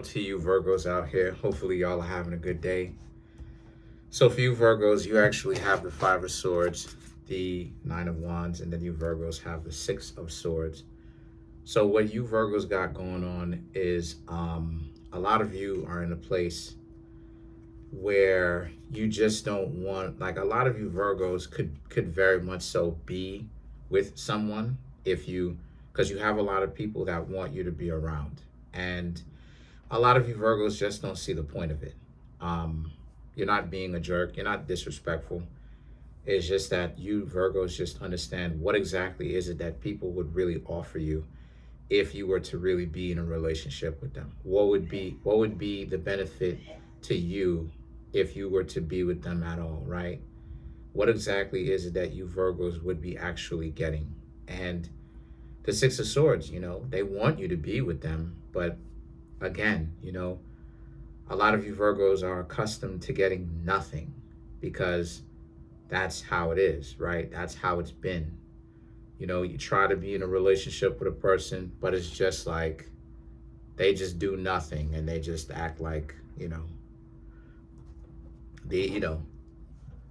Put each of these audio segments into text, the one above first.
out to you Virgos out here. Hopefully y'all are having a good day. So for you Virgos, you actually have the Five of Swords, the Nine of Wands, and then you Virgos have the Six of Swords. So what you Virgos got going on is a lot of you are in a place where you just don't want, like a lot of you Virgos could very much so be with someone if you, because you have a lot of people that want you to be around. And a lot of you Virgos just don't see the point of it. You're not being a jerk. You're not disrespectful. It's just that you Virgos just understand what exactly is it that people would really offer you if you were to really be in a relationship with them. What would be the benefit to you if you were to be with them at all, right? What exactly is it that you Virgos would be actually getting? And the Six of Swords, they want you to be with them, but again, a lot of you Virgos are accustomed to getting nothing because that's how it is, right? That's how it's been. You try to be in a relationship with a person, but it's just like they just do nothing and they just act like,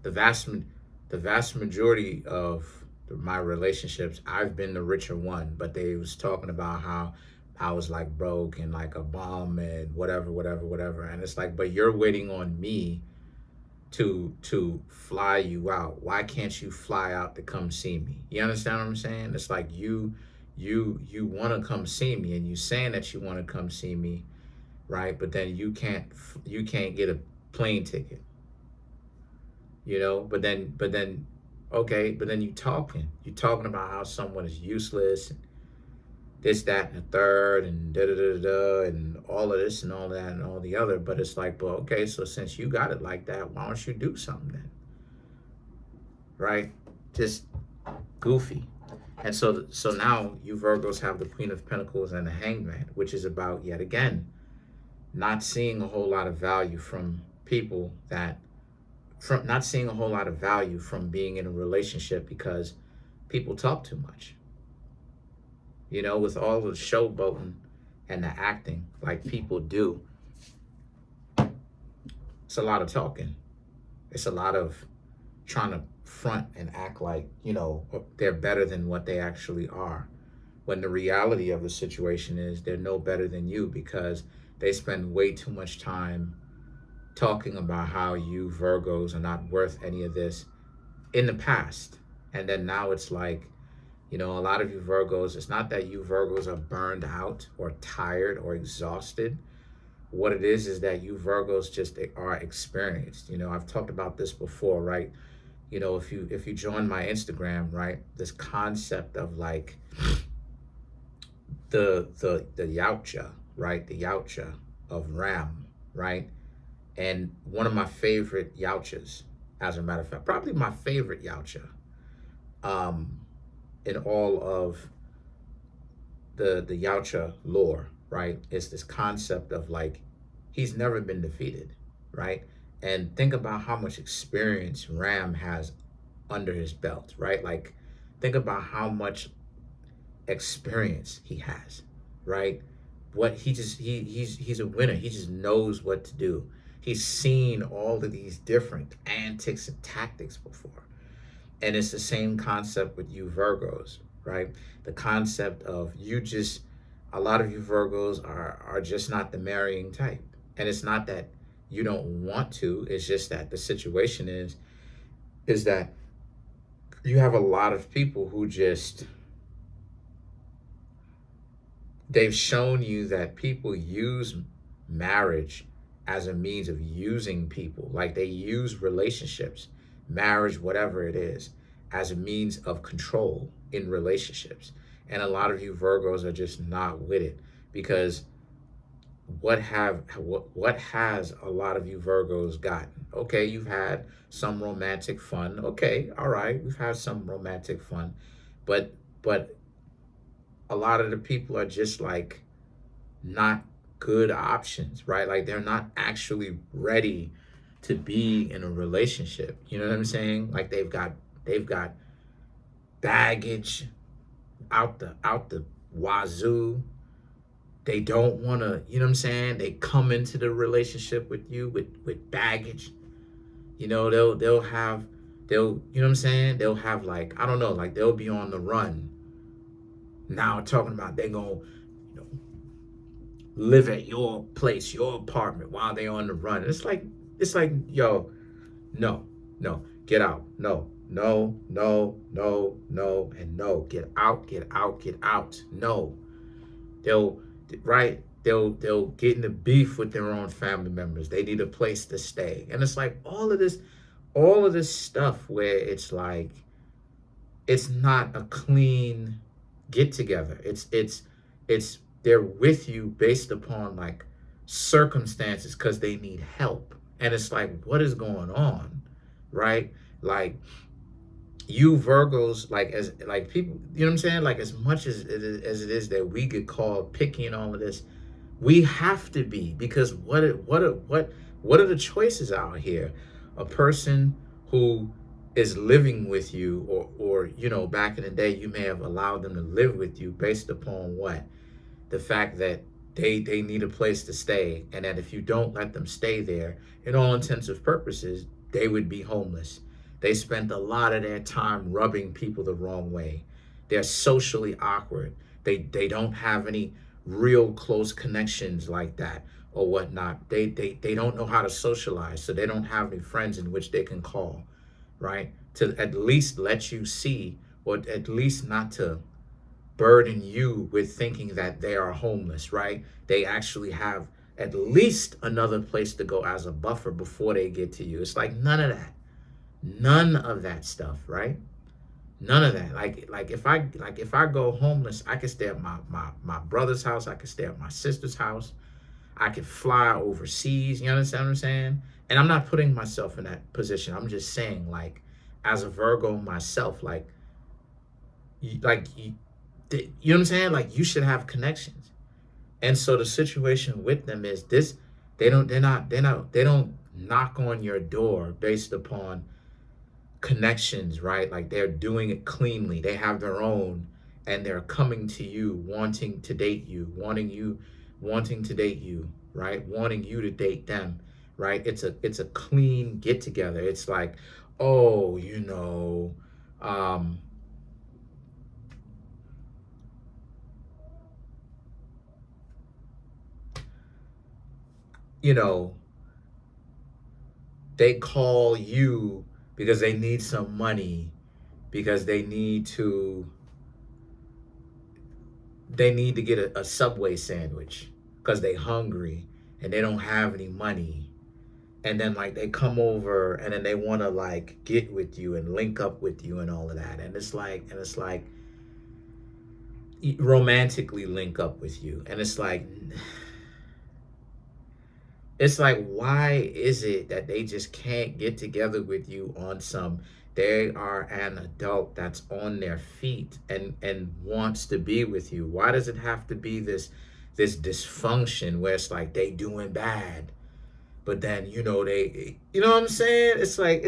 the vast majority of my relationships, I've been the richer one, but they was talking about how I was like broke and like a bum and whatever. And it's like, but you're waiting on me to fly you out. Why can't you fly out to come see me? You understand what I'm saying? It's like you want to come see me and you saying that you want to come see me, right? But then you can't get a plane ticket. But then okay, but then you're talking about how someone is useless and this, that, and the third, and da da da da, and all of this and all that and all the other. But it's like, well, okay, so since you got it like that, why don't you do something then? Right? Just goofy. And so now you Virgos have the Queen of Pentacles and the Hangman, which is about, yet again, not seeing a whole lot of value from people not seeing a whole lot of value from being in a relationship because people talk too much. With all the showboating and the acting like people do, it's a lot of talking. It's a lot of trying to front and act like, they're better than what they actually are. When the reality of the situation is they're no better than you because they spend way too much time talking about how you Virgos are not worth any of this in the past. And then now it's like, a lot of you Virgos, it's not that you Virgos are burned out or tired or exhausted. What it is that you Virgos just are experienced. I've talked about this before, right? If you join my Instagram, right, this concept of like the Yautja, right? The Yautja of Ram, right? And one of my favorite Yautjas, as a matter of fact, probably my favorite Yautja, in all of the Yautja lore, right, is this concept of like, he's never been defeated, right? And think about how much experience Ram has under his belt, right? Like, think about how much experience he has, right? He's a winner. He just knows what to do. He's seen all of these different antics and tactics before. And it's the same concept with you Virgos, right? The concept of a lot of you Virgos are just not the marrying type. And it's not that you don't want to, it's just that the situation is that you have a lot of people who they've shown you that people use marriage as a means of using people. Like they use relationships, marriage, whatever it is, as a means of control in relationships. And a lot of you Virgos are just not with it because what has a lot of you Virgos gotten? Okay, you've had some romantic fun. Okay, all right, we've had some romantic fun, but a lot of the people are just like not good options, right? Like they're not actually ready to be in a relationship. You know what I'm saying? Like they've got baggage out the wazoo. They don't want to, you know what I'm saying? They come into the relationship with you with baggage. You know, they'll, you know what I'm saying? They'll have like, I don't know, like they'll be on the run. Now talking about they're going to, you know, live at your place, your apartment while they're on the run. It's like, yo, no, no, get out. No, no, no, no, no, and no. Get out, get out, get out. No. They'll right, they'll get into beef with their own family members. They need a place to stay. And it's like all of this stuff where it's like it's not a clean get together. It's they're with you based upon like circumstances because they need help. And it's like, what is going on? Right? Like you Virgos, like as like people, you know what I'm saying? Like as much as it is that we get called picky and all of this, we have to be, because what are the choices out here? A person who is living with you, or you know, back in the day, you may have allowed them to live with you based upon what? The fact that they need a place to stay, and that if you don't let them stay there, in all intents and purposes, they would be homeless. They spent a lot of their time rubbing people the wrong way. They're socially awkward. They don't have any real close connections like that or whatnot. They don't know how to socialize, so they don't have any friends in which they can call, right? To at least let you see, or at least not to burden you with thinking that they are homeless, right? They actually have at least another place to go as a buffer before they get to you. It's like none of that. None of that stuff, right? None of that. Like if I go homeless, I can stay at my brother's house, I can stay at my sister's house, I can fly overseas, you understand what I'm saying? And I'm not putting myself in that position. I'm just saying, like, as a Virgo myself, like you know what I'm saying? Like you should have connections. And so the situation with them is this: they don't knock on your door based upon connections, right? Like they're doing it cleanly. They have their own, and they're coming to you wanting to date you, wanting to date you, right? Wanting you to date them, right? It's a clean get together. It's like, oh, you know, you know, they call you because they need some money, because they need to get a Subway sandwich because they hungry and they don't have any money. And then like they come over and then they want to like get with you and link up with you and all of that. And it's like romantically link up with you. And it's like why is it that they just can't get together with you on some, they are an adult that's on their feet and wants to be with you? Why does it have to be this dysfunction where it's like they doing bad, but then you know they, you know what I'm saying? It's like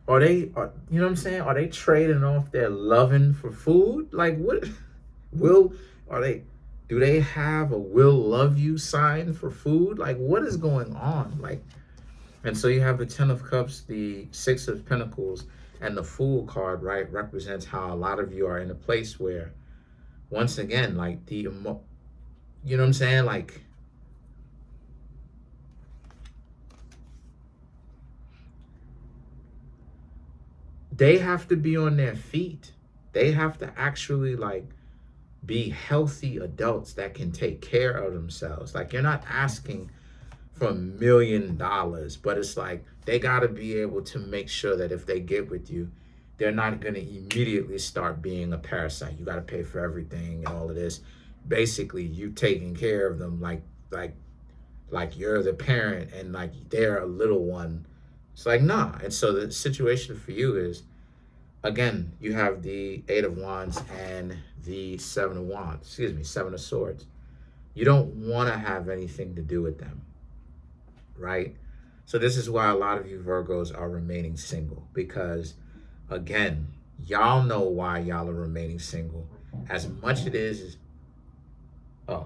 are they, you know what I'm saying? Are they trading off their loving for food? Like what will are they? Do they have a will love you sign for food? Like, what is going on? Like, and so you have the 10 of Cups, the 6 of Pentacles, and the Fool card, right? Represents how a lot of you are in a place where, once again, like you know what I'm saying? Like, they have to be on their feet. They have to actually like be healthy adults that can take care of themselves. Like you're not asking for $1 million, but it's like they got to be able to make sure that if they get with you, they're not going to immediately start being a parasite. You got to pay for everything and all of this. Basically, you taking care of them like you're the parent and like they're a little one. It's like, nah. And so the situation for you is, again, you have the 8 of Wands and the 7 of Swords. You don't want to have anything to do with them, right? So this is why a lot of you Virgos are remaining single, because, again, y'all know why y'all are remaining single. As much it is,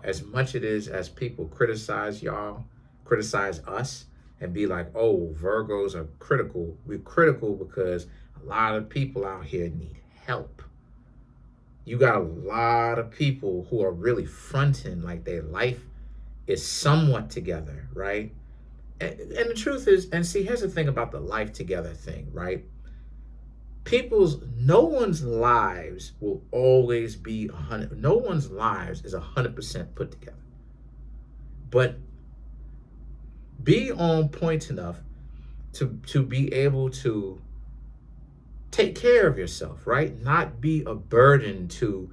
As much it is as people criticize y'all, criticize us, and be like, oh, Virgos are critical. We're critical because a lot of people out here need help. You got a lot of people who are really fronting like their life is somewhat together, right? And the truth is, and see, here's the thing about the life together thing, right? No one's lives will always be 100. No one's lives is 100% put together. But be on point enough to be able to take care of yourself, right? Not be a burden to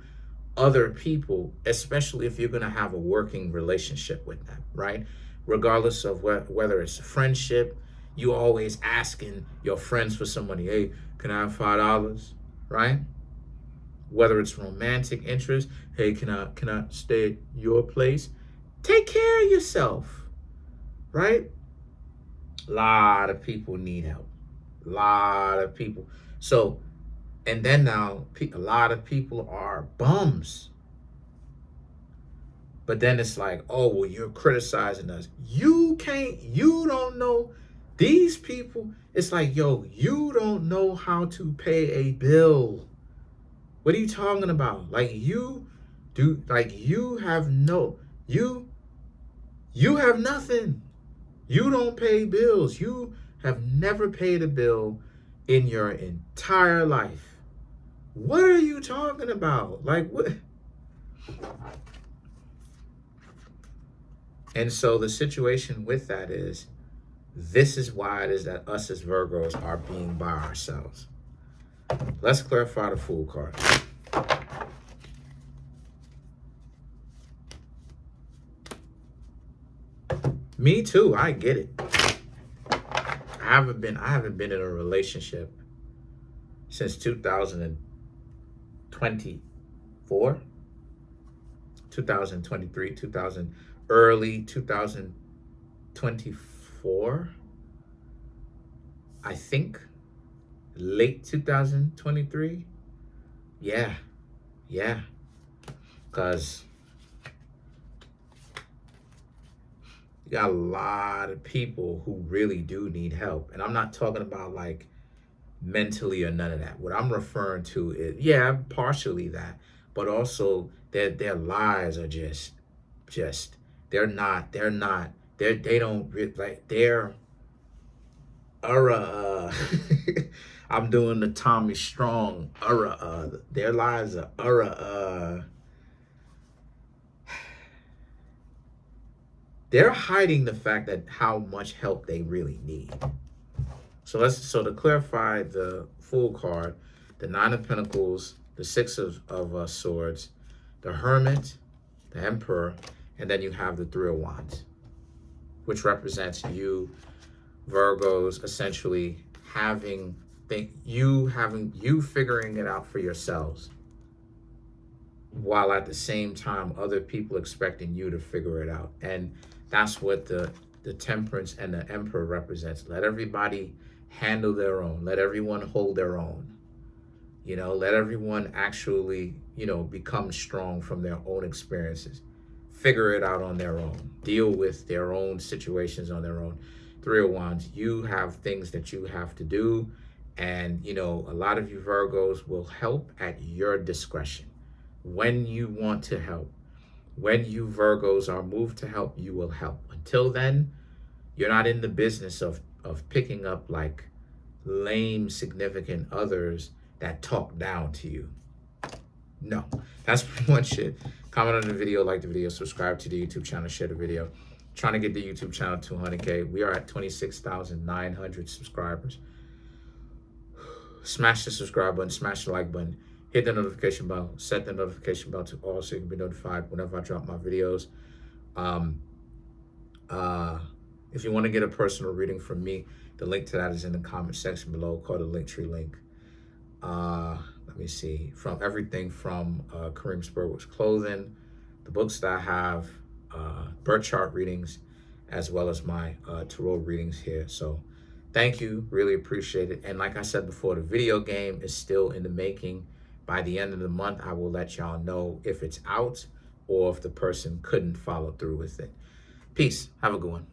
other people, especially if you're going to have a working relationship with them, right? Regardless of whether it's a friendship, you always asking your friends for some money. Hey, can I have $5? Right? Whether it's romantic interest, hey, can I stay at your place? Take care of yourself, right? A lot of people need help. A lot of people. So, and then now a lot of people are bums. But then it's like, oh, well, you're criticizing us. You don't know these people. It's like, yo, you don't know how to pay a bill. What are you talking about? Like you have nothing. You don't pay bills. You have never paid a bill in your entire life. What are you talking about? Like what? And so the situation with that is, this is why it is that us as Virgos are being by ourselves. Let's clarify the Fool card. Me too, I get it. I haven't been in a relationship since 2024, 2023, early 2024, I think, late 2023. Yeah, because you got a lot of people who really do need help. And I'm not talking about like mentally or none of that. What I'm referring to is, yeah, partially that, but also their lives are just they don't like they're I'm doing the Tommy Strong their lives are they're hiding the fact that how much help they really need. So to clarify the Fool card, the Nine of Pentacles, the Six of Swords, the Hermit, the Emperor, and then you have the Three of Wands, which represents you Virgos essentially you figuring it out for yourselves, while at the same time other people expecting you to figure it out. And that's what the Temperance and the Emperor represents. Let everybody handle their own. Let everyone hold their own. Let everyone actually, become strong from their own experiences. Figure it out on their own. Deal with their own situations on their own. Three of Wands, you have things that you have to do. And, a lot of you Virgos will help at your discretion. When you want to help. When you Virgos are moved to help, you will help. Until then, you're not in the business of picking up like lame significant others that talk down to you. No, that's pretty much it. Comment on the video, like the video, subscribe to the YouTube channel, share the video. Trying to get the YouTube channel to 200K. We are at 26,900 subscribers. Smash the subscribe button, smash the like button, hit the notification bell, set the notification bell to all so you can be notified whenever I drop my videos. If you want to get a personal reading from me, the link to that is in the comment section below, called the Linktree link. Let me see, from everything from Kareemspiritworks clothing, the books that I have, birth chart readings, as well as my tarot readings here. So thank you, really appreciate it. And like I said before, the video game is still in the making. By the end of the month, I will let y'all know if it's out or if the person couldn't follow through with it. Peace. Have a good one.